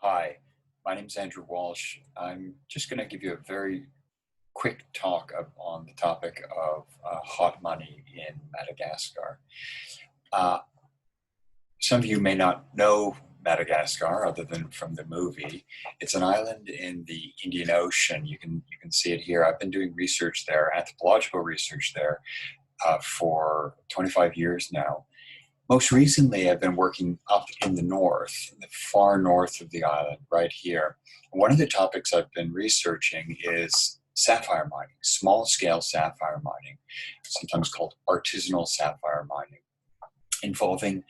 Hi, my name is Andrew Walsh. I'm just going to give you a very quick talk on the topic of hot money in Madagascar. Uh, some of you may not know Madagascar other than from the movie. It's an island in the Indian Ocean. You can see it here. I've been doing research there, anthropological research there, for 25 years now. Most recently, I've been working up in the north, in the far north of the island, right here. And one of the topics I've been researching is sapphire mining, small-scale sapphire mining, sometimes called artisanal sapphire mining, involving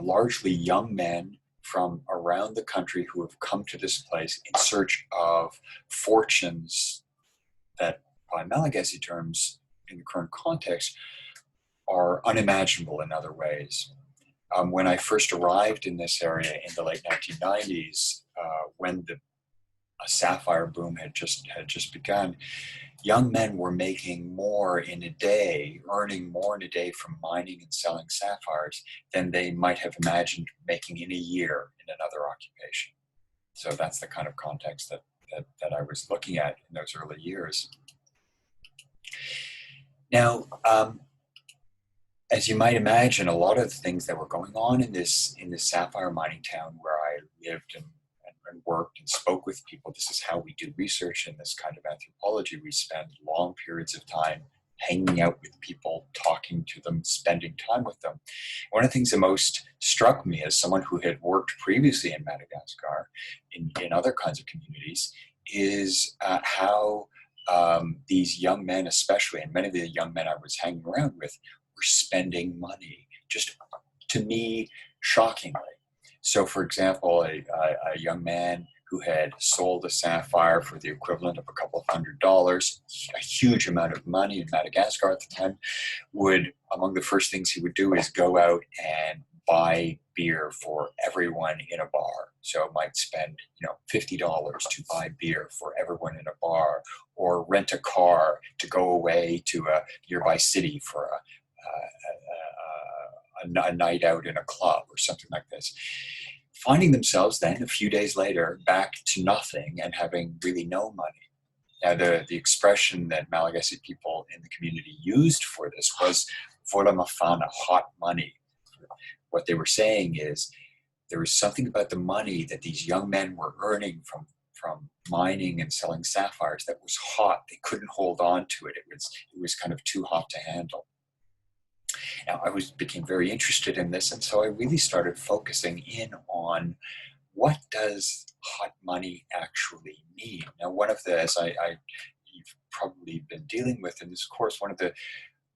largely young men from around the country who have come to this place in search of fortunes that, by Malagasy terms, in the current context, are unimaginable in other ways. When I first arrived in this area in the late 1990s, when the sapphire boom had just begun, young men were making more in a day, earning more in a day from mining and selling sapphires than they might have imagined making in a year in another occupation. So that's the kind of context that I was looking at in those early years. Now, as you might imagine, a lot of the things that were going on in this sapphire mining town where I lived and worked and spoke with people. This is how we do research in this kind of anthropology. We spend long periods of time hanging out with people, talking to them, spending time with them. One of the things that most struck me as someone who had worked previously in Madagascar, in other kinds of communities, is how these young men especially, and many of the young men I was hanging around with, were spending money, just to me, shockingly. So, for example, a young man who had sold a sapphire for the equivalent of a couple of $100, a huge amount of money in Madagascar at the time, would, among the first things he would do is go out and buy beer for everyone in a bar. So might spend, $50 to buy beer for everyone in a bar, or rent a car to go away to a nearby city for a night out in a club or something like this. Finding themselves then a few days later back to nothing and having really no money. Now, the expression that Malagasy people in the community used for this was "vola mafana," hot money. What they were saying is there was something about the money that these young men were earning from mining and selling sapphires that was hot. They couldn't hold on to it. It was kind of too hot to handle. Now, I became very interested in this, and so I really started focusing in on what does hot money actually mean. Now, one of the, as you've probably been dealing with in this course, one of the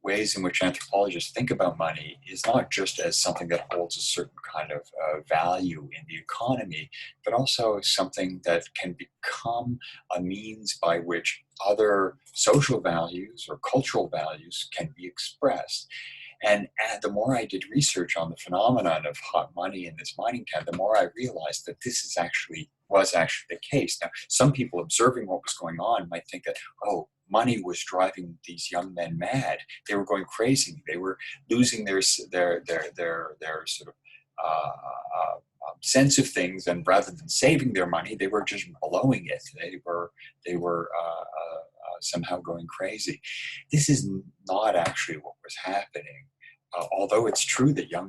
ways in which anthropologists think about money is not just as something that holds a certain kind of value in the economy, but also something that can become a means by which other social values or cultural values can be expressed. And the more I did research on the phenomenon of hot money in this mining town, the more I realized that this was actually the case. Now, some people observing what was going on might think that, oh, money was driving these young men mad. They were going crazy. They were losing their sort of sense of things, and rather than saving their money, they were just blowing it. They were somehow going crazy. This is not actually what was happening. Although it's true that a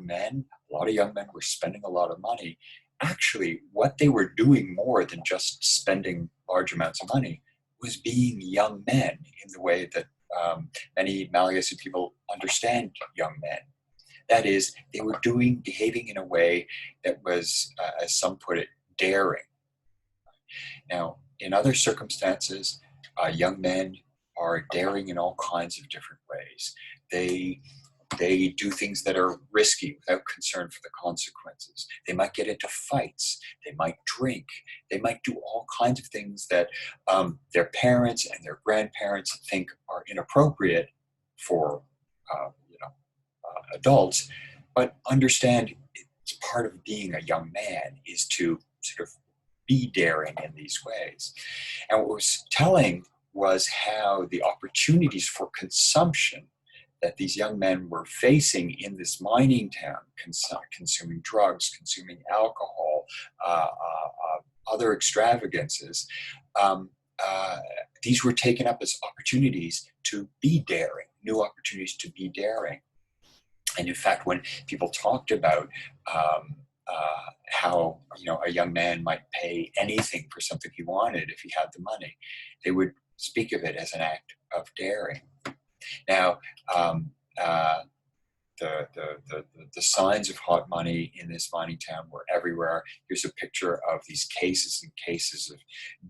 lot of young men were spending a lot of money, actually what they were doing more than just spending large amounts of money was being young men in the way that many Malagasy people understand young men. That is, they were behaving in a way that was, as some put it, daring. Now, in other circumstances, young men are daring in all kinds of different ways. They do things that are risky without concern for the consequences. They might get into fights. They might drink. They might do all kinds of things that their parents and their grandparents think are inappropriate for adults, but understand it's part of being a young man is to sort of be daring in these ways. And what was telling was how the opportunities for consumption that these young men were facing in this mining town, consuming drugs, consuming alcohol, other extravagances, um, uh, these were taken up as opportunities to be daring, new opportunities to be daring. And in fact, when people talked about how a young man might pay anything for something he wanted if he had the money, they would speak of it as an act of daring. Now, um, uh, the signs of hot money in this mining town were everywhere. Here's a picture of these cases and cases of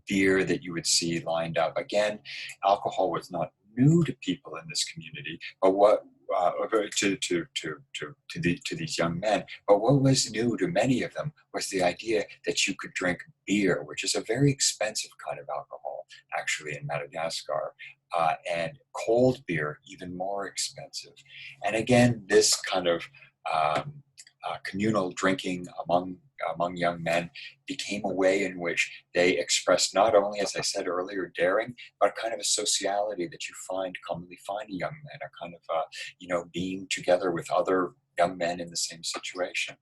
beer that you would see lined up. Again, alcohol was not new to people in this community, but what to these young men. But what was new to many of them was the idea that you could drink beer, which is a very expensive kind of alcohol, actually, in Madagascar. And cold beer, even more expensive. And again, this kind of communal drinking among young men became a way in which they expressed not only, as I said earlier, daring, but kind of a sociality that you commonly find in young men, a kind of being together with other young men in the same situation.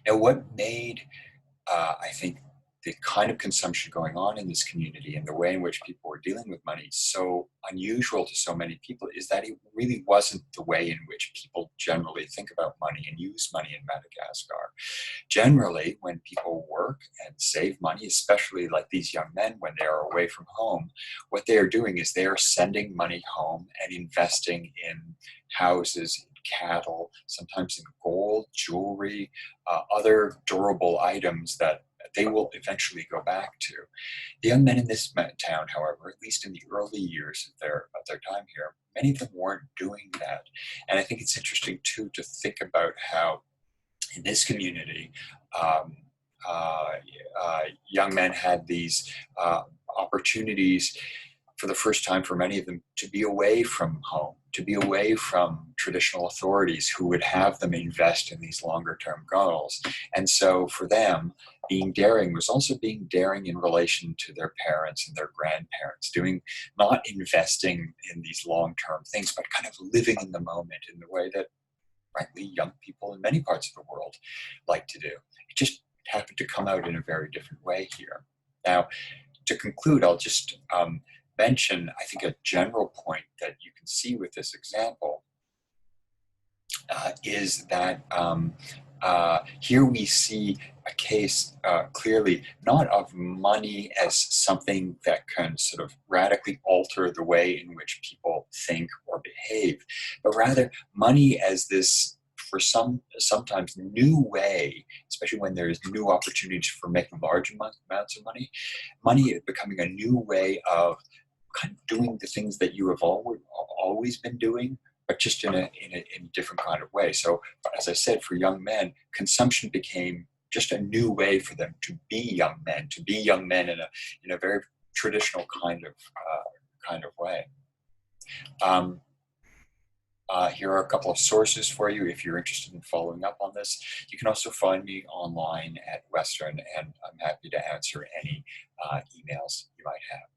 Now, what made I think the kind of consumption going on in this community and the way in which people were dealing with money so unusual to so many people is that it really wasn't the way in which people generally think about money and use money in Madagascar. Generally, when people work and save money, especially like these young men when they are away from home, what they are doing is they are sending money home and investing in houses, cattle, sometimes in gold, jewelry, other durable items that they will eventually go back to. The young men in this town, however, at least in the early years of their time here, many of them weren't doing that. And I think it's interesting too to think about how in this community, um, young men had these opportunities for the first time for many of them to be away from home, to be away from traditional authorities who would have them invest in these longer term goals. And so for them, being daring was also being daring in relation to their parents and their grandparents, not investing in these long term things, but kind of living in the moment in the way that, frankly, young people in many parts of the world like to do. It just happened to come out in a very different way here. Now, to conclude, I'll just mention, I think, a general point that you can see with this example is that here we see a case clearly not of money as something that can sort of radically alter the way in which people think or behave, but rather money as this, for sometimes new way, especially when there's new opportunities for making large amounts of money is becoming a new way of kind of doing the things that you have always been doing, but just in a different kind of way. So, as I said, for young men, consumption became just a new way for them to be young men in a very traditional kind of way. Here are a couple of sources for you if you're interested in following up on this. You can also find me online at Western, and I'm happy to answer any emails you might have.